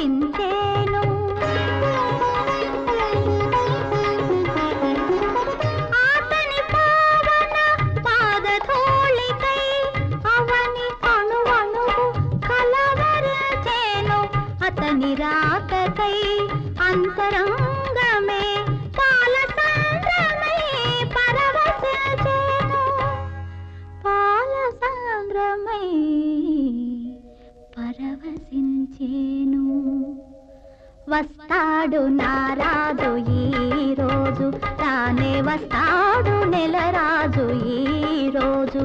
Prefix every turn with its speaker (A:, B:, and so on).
A: పరవశించేను ఆతని పావన పాదధూళికై అవని అణువణువు కలవరచేను అతని రాకకై అంతరంగమే పాలసంద్రమై పరవశించేను పాలసంద్రమై పరవశించేను వస్తాడు నారాజు ఈ రోజు తానే వస్తాడు నెలరాజు ఈ రోజు